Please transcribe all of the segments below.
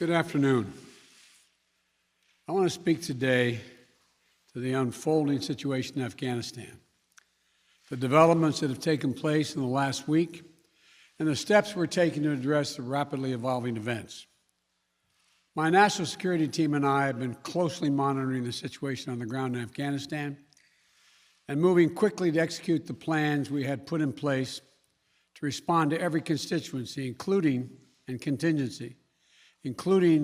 Good afternoon. I want to speak today to the unfolding situation in Afghanistan, the developments that have taken place in the last week, and the steps we're taking to address the rapidly evolving events. My national security team and I have been closely monitoring the situation on the ground in Afghanistan and moving quickly to execute the plans we had put in place to respond to every constituency, including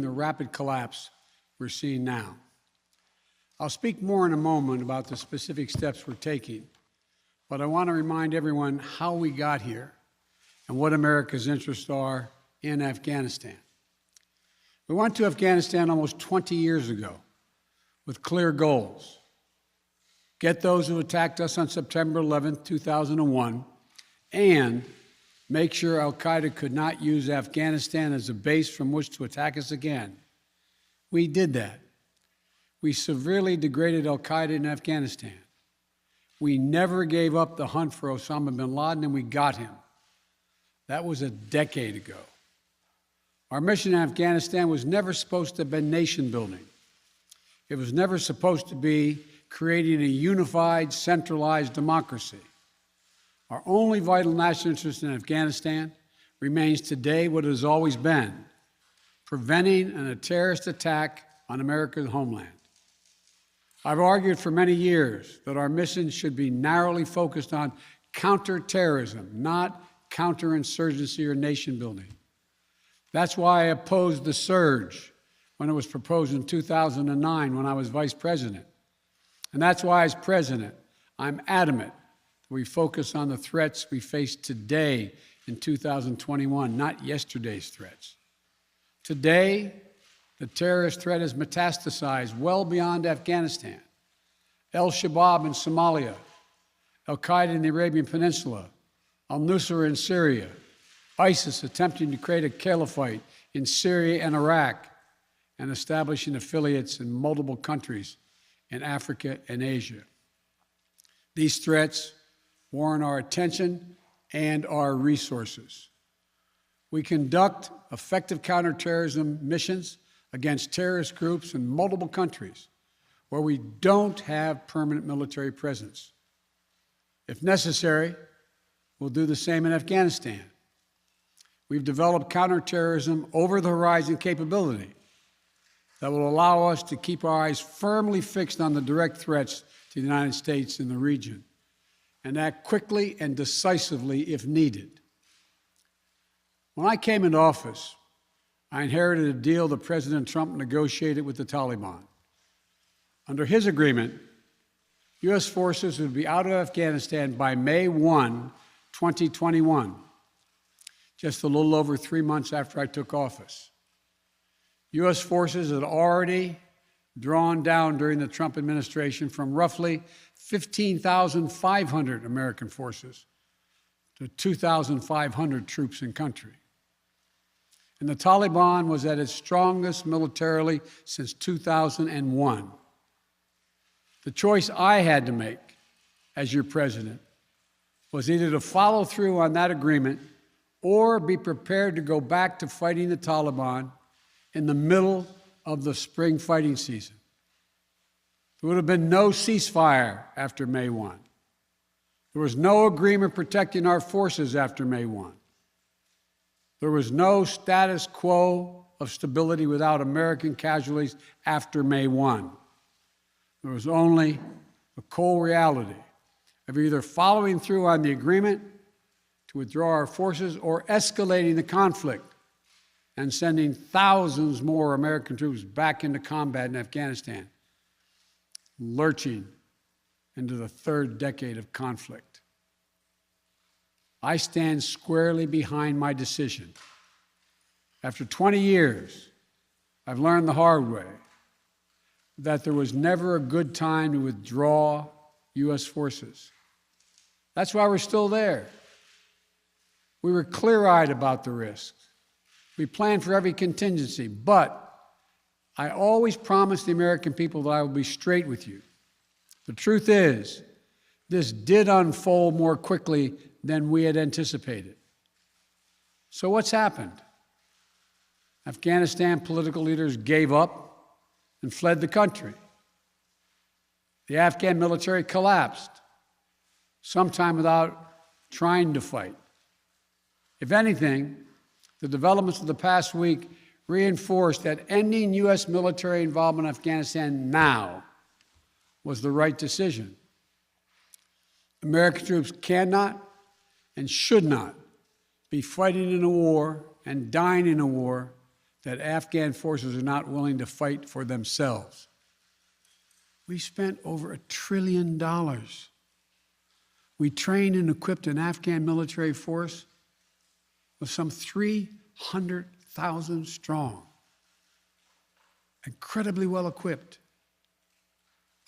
the rapid collapse we're seeing now. I'll speak more in a moment about the specific steps we're taking, but I want to remind everyone how we got here and what America's interests are in Afghanistan. We went to Afghanistan almost 20 years ago with clear goals. Get those who attacked us on September 11, 2001, and make sure al-Qaeda could not use Afghanistan as a base from which to attack us again. We did that. We severely degraded al-Qaeda in Afghanistan. We never gave up the hunt for Osama bin Laden, and we got him. That was a decade ago. Our mission in Afghanistan was never supposed to have been nation building. It was never supposed to be creating a unified, centralized democracy. Our only vital national interest in Afghanistan remains today what it has always been: preventing a terrorist attack on America's homeland. I've argued for many years that our mission should be narrowly focused on counterterrorism, not counterinsurgency or nation building. That's why I opposed the surge when it was proposed in 2009 when I was vice president. And that's why, as president, I'm adamant that we focus on the threats we face today in 2021, not yesterday's threats. Today, the terrorist threat has metastasized well beyond Afghanistan. Al-Shabaab in Somalia, al-Qaeda in the Arabian Peninsula, al-Nusra in Syria, ISIS attempting to create a caliphate in Syria and Iraq, and establishing affiliates in multiple countries in Africa and Asia. These threats warrant our attention and our resources. We conduct effective counterterrorism missions against terrorist groups in multiple countries where we don't have permanent military presence. If necessary, we'll do the same in Afghanistan. We've developed counterterrorism over-the-horizon capability that will allow us to keep our eyes firmly fixed on the direct threats to the United States in the region and act quickly and decisively if needed. When I came into office, I inherited a deal that President Trump negotiated with the Taliban. Under his agreement, U.S. forces would be out of Afghanistan by May 1, 2021, just a little over 3 months after I took office. U.S. forces had already drawn down during the Trump administration from roughly 15,500 American forces to 2,500 troops in country. And the Taliban was at its strongest militarily since 2001. The choice I had to make as your president was either to follow through on that agreement or be prepared to go back to fighting the Taliban in the middle of the spring fighting season. There would have been no ceasefire after May 1. There was no agreement protecting our forces after May 1. There was no status quo of stability without American casualties after May 1. There was only the cold reality of either following through on the agreement to withdraw our forces or escalating the conflict and sending thousands more American troops back into combat in Afghanistan, lurching into the third decade of conflict. I stand squarely behind my decision. After 20 years, I've learned the hard way that there was never a good time to withdraw U.S. forces. That's why we're still there. We were clear-eyed about the risks. We planned for every contingency, but I always promised the American people that I would be straight with you. The truth is, this did unfold more quickly than we had anticipated. So what's happened? Afghanistan political leaders gave up and fled the country. The Afghan military collapsed, sometime without trying to fight. If anything, the developments of the past week reinforced that ending U.S. military involvement in Afghanistan now was the right decision. American troops cannot and should not be fighting in a war and dying in a war that Afghan forces are not willing to fight for themselves. We spent over $1 trillion. We trained and equipped an Afghan military force of some 300,000 strong, incredibly well equipped,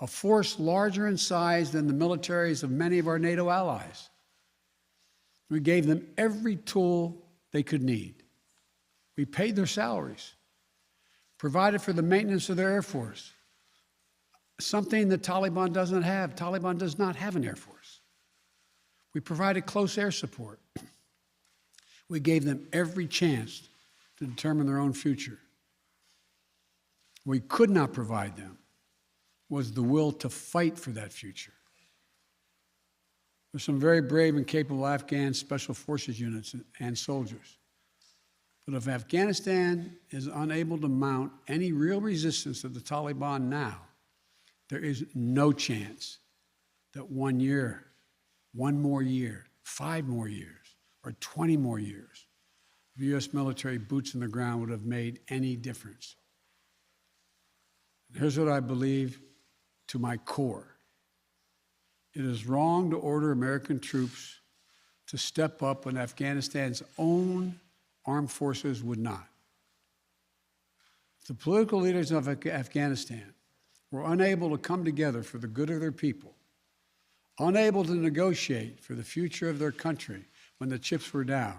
a force larger in size than the militaries of many of our NATO allies. We gave them every tool they could need. We paid their salaries, provided for the maintenance of their Air Force, something the Taliban doesn't have. Taliban does not have an Air Force. We provided close air support. We gave them every chance to determine their own future. We could not provide them was the will to fight for that future. There's some very brave and capable Afghan special forces units and soldiers. But if Afghanistan is unable to mount any real resistance to the Taliban now, there is no chance that 1 year, 1 more year, 5 more years, or 20 more years of U.S. military boots on the ground would have made any difference. And here's what I believe to my core. It is wrong to order American troops to step up when Afghanistan's own armed forces would not. If the political leaders of Afghanistan were unable to come together for the good of their people, unable to negotiate for the future of their country when the chips were down,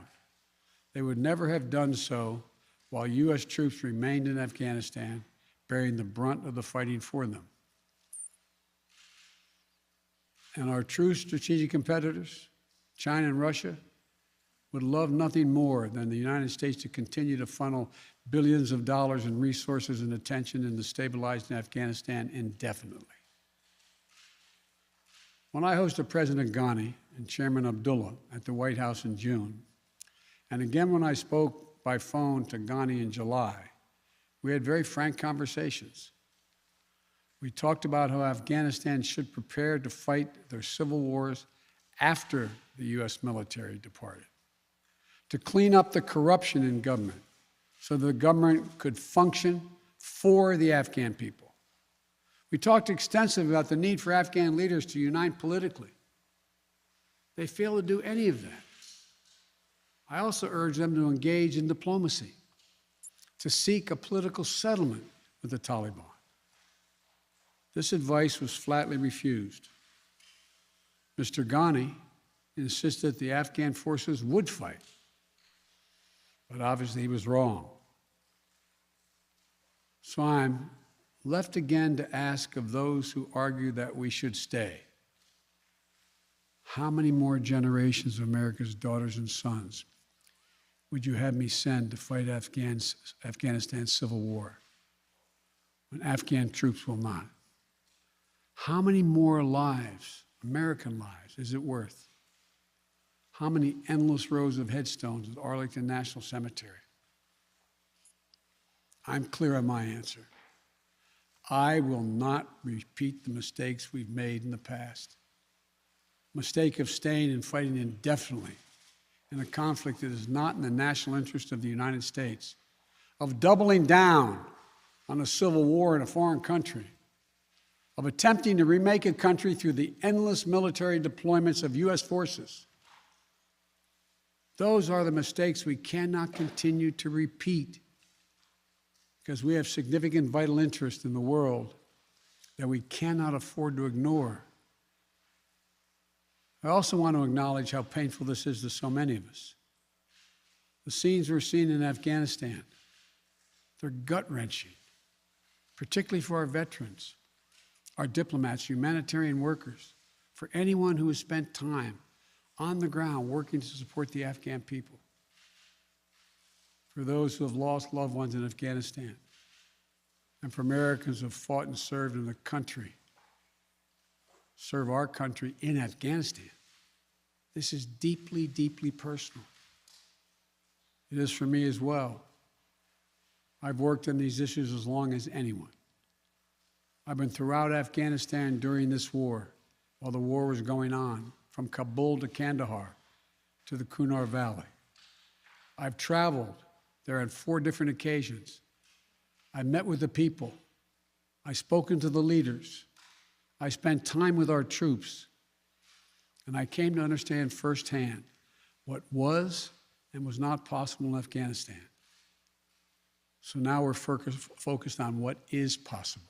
they would never have done so while U.S. troops remained in Afghanistan, bearing the brunt of the fighting for them. And our true strategic competitors, China and Russia, would love nothing more than the United States to continue to funnel billions of dollars in resources and attention into stabilizing Afghanistan indefinitely. When I hosted President Ghani and Chairman Abdullah at the White House in June, and again when I spoke by phone to Ghani in July, we had very frank conversations. We talked about how Afghanistan should prepare to fight their civil wars after the U.S. military departed, to clean up the corruption in government so the government could function for the Afghan people. We talked extensively about the need for Afghan leaders to unite politically. They failed to do any of that. I also urged them to engage in diplomacy, to seek a political settlement with the Taliban. This advice was flatly refused. Mr. Ghani insisted the Afghan forces would fight, but obviously he was wrong. So I'm left again to ask of those who argue that we should stay, how many more generations of America's daughters and sons would you have me send to fight Afghanistan's civil war when Afghan troops will not? How many more lives, American lives, is it worth? How many endless rows of headstones at Arlington National Cemetery? I'm clear on my answer. I will not repeat the mistakes we've made in the past. Mistake of staying and fighting indefinitely in a conflict that is not in the national interest of the United States, of doubling down on a civil war in a foreign country, of attempting to remake a country through the endless military deployments of U.S. forces. Those are the mistakes we cannot continue to repeat because we have significant vital interest in the world that we cannot afford to ignore. I also want to acknowledge how painful this is to so many of us. The scenes we're seeing in Afghanistan, they're gut-wrenching, particularly for our veterans, our diplomats, humanitarian workers, for anyone who has spent time on the ground working to support the Afghan people. for those who have lost loved ones in Afghanistan, and for Americans who have fought and served in the country, serve our country in Afghanistan. This is deeply, deeply personal. It is for me as well. I've worked on these issues as long as anyone. I've been throughout Afghanistan during this war, while the war was going on, from Kabul to Kandahar to the Kunar Valley. I've traveled there on 4 different occasions. I met with the people. I've spoken to the leaders. I spent time with our troops. And I came to understand firsthand what was and was not possible in Afghanistan. So now we're focused on what is possible.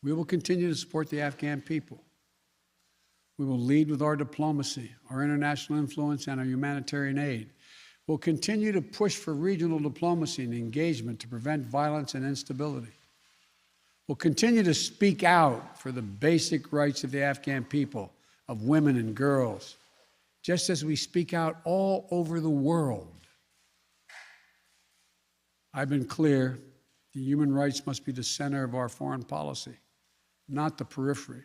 We will continue to support the Afghan people. We will lead with our diplomacy, our international influence, and our humanitarian aid. We'll continue to push for regional diplomacy and engagement to prevent violence and instability. We'll continue to speak out for the basic rights of the Afghan people, of women and girls, just as we speak out all over the world. I've been clear, the human rights must be the center of our foreign policy, not the periphery.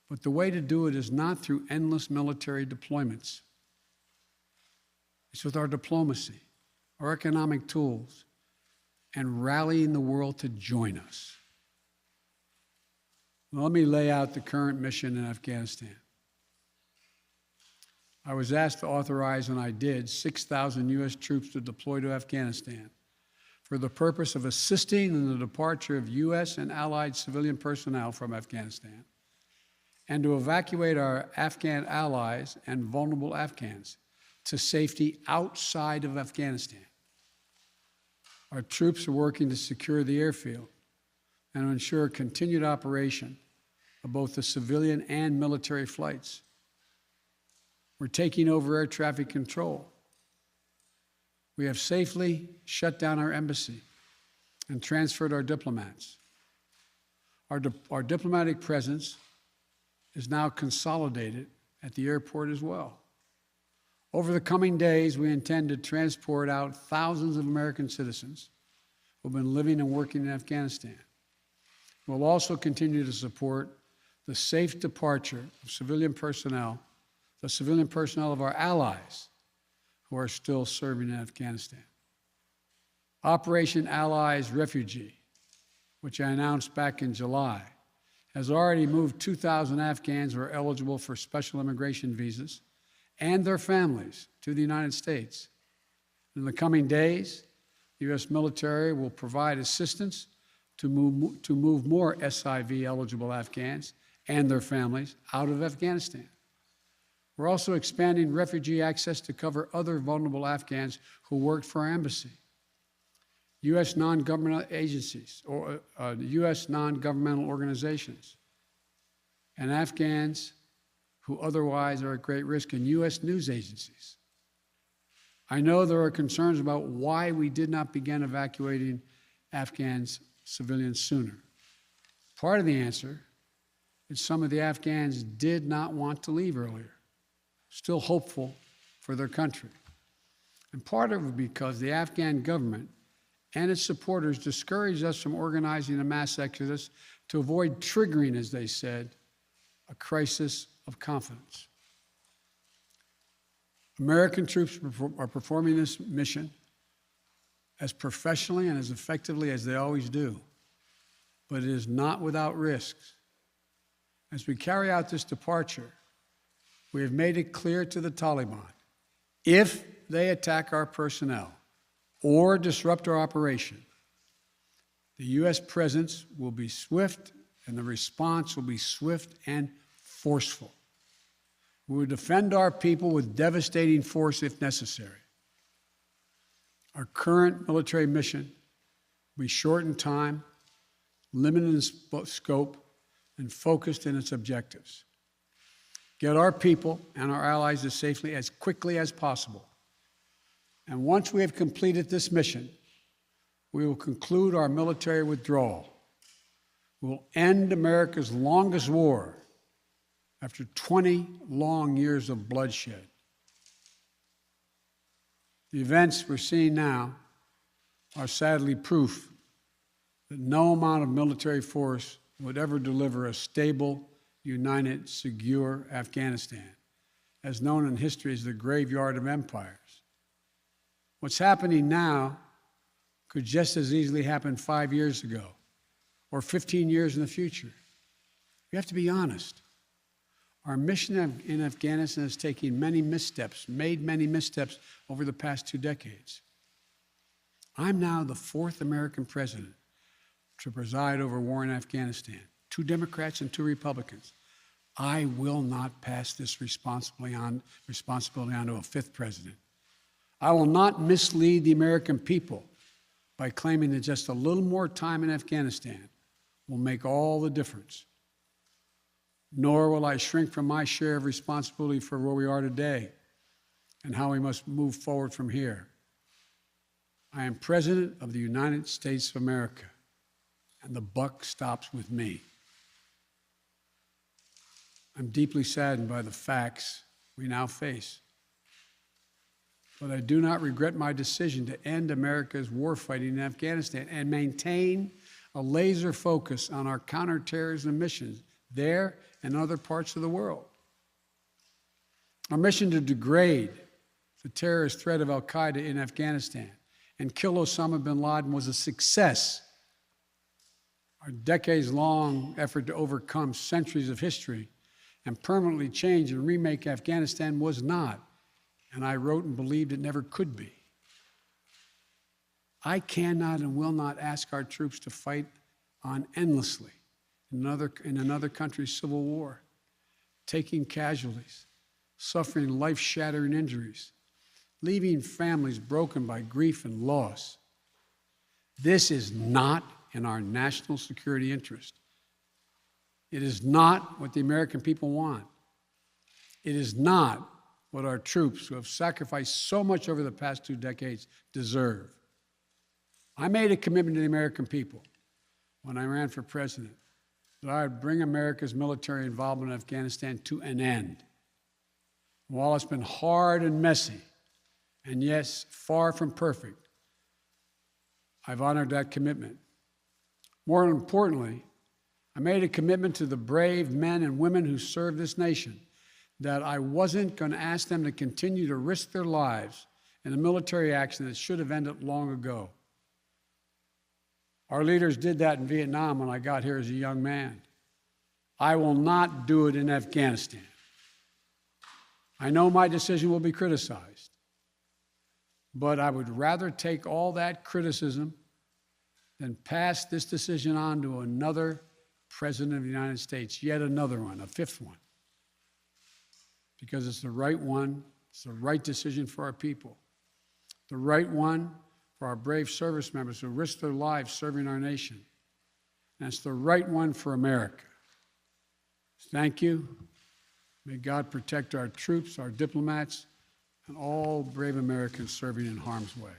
But the way to do it is not through endless military deployments. It's with our diplomacy, our economic tools, and rallying the world to join us. Well, let me lay out the current mission in Afghanistan. I was asked to authorize, and I did, 6,000 U.S. troops to deploy to Afghanistan for the purpose of assisting in the departure of U.S. and allied civilian personnel from Afghanistan, and to evacuate our Afghan allies and vulnerable Afghans to safety outside of Afghanistan. Our troops are working to secure the airfield and to ensure continued operation of both the civilian and military flights. We're taking over air traffic control. We have safely shut down our embassy and transferred our diplomats. Our diplomatic presence is now consolidated at the airport as well. Over the coming days, we intend to transport out thousands of American citizens who have been living and working in Afghanistan. We'll also continue to support the safe departure of civilian personnel, the civilian personnel of our allies who are still serving in Afghanistan. Operation Allies Refugee, which I announced back in July, has already moved 2,000 Afghans who are eligible for special immigration visas and their families to the United States. In the coming days, the U.S. military will provide assistance to move more SIV-eligible Afghans and their families out of Afghanistan. We're also expanding refugee access to cover other vulnerable Afghans who worked for our embassy. U.S. non-governmental agencies, or U.S. non-governmental organizations, and Afghans who otherwise are at great risk, in U.S. news agencies. I know there are concerns about why we did not begin evacuating Afghans civilians sooner. Part of the answer is some of the Afghans did not want to leave earlier, still hopeful for their country. And part of it because the Afghan government and its supporters discouraged us from organizing a mass exodus to avoid triggering, as they said, a crisis of confidence. American troops are performing this mission as professionally and as effectively as they always do, but it is not without risks. As we carry out this departure, we have made it clear to the Taliban, if they attack our personnel or disrupt our operation, the U.S. presence will be swift and the response will be swift and forceful. We will defend our people with devastating force if necessary. Our current military mission will be short in time, limited in scope, and focused in its objectives. Get our people and our allies to safety as quickly as possible. And once we have completed this mission, we will conclude our military withdrawal. We will end America's longest war after 20 long years of bloodshed. The events we're seeing now are sadly proof that no amount of military force would ever deliver a stable, united, secure Afghanistan, as known in history as the graveyard of empires. What's happening now could just as easily happen 5 years ago or 15 years in the future. We have to be honest. Our mission in Afghanistan is taking many missteps, made many missteps over the past 2 decades. I'm now the 4th American president to preside over war in Afghanistan, 2 Democrats and 2 Republicans. I will not pass this responsibility on to a 5th president. I will not mislead the American people by claiming that just a little more time in Afghanistan will make all the difference. Nor will I shrink from my share of responsibility for where we are today and how we must move forward from here. I am President of the United States of America, and the buck stops with me. I'm deeply saddened by the facts we now face, but I do not regret my decision to end America's warfighting in Afghanistan and maintain a laser focus on our counterterrorism missions there and other parts of the world. Our mission to degrade the terrorist threat of al-Qaeda in Afghanistan and kill Osama bin Laden was a success. Our decades-long effort to overcome centuries of history and permanently change and remake Afghanistan was not, and I wrote and believed it never could be. I cannot and will not ask our troops to fight on endlessly in another country's civil war, taking casualties, suffering life-shattering injuries, leaving families broken by grief and loss. This is not in our national security interest. It is not what the American people want. It is not what our troops, who have sacrificed so much over the past 2 decades, deserve. I made a commitment to the American people when I ran for president that I would bring America's military involvement in Afghanistan to an end. While it's been hard and messy, and yes, far from perfect, I've honored that commitment. More importantly, I made a commitment to the brave men and women who serve this nation that I wasn't going to ask them to continue to risk their lives in a military action that should have ended long ago. Our leaders did that in Vietnam when I got here as a young man. I will not do it in Afghanistan. I know my decision will be criticized, but I would rather take all that criticism than pass this decision on to another president of the United States, yet another one, a 5th one, because it's the right one, it's the right decision for our people, the right one for our brave service members who risk their lives serving our nation, and it's the right one for America. Thank you. May God protect our troops, our diplomats, and all brave Americans serving in harm's way.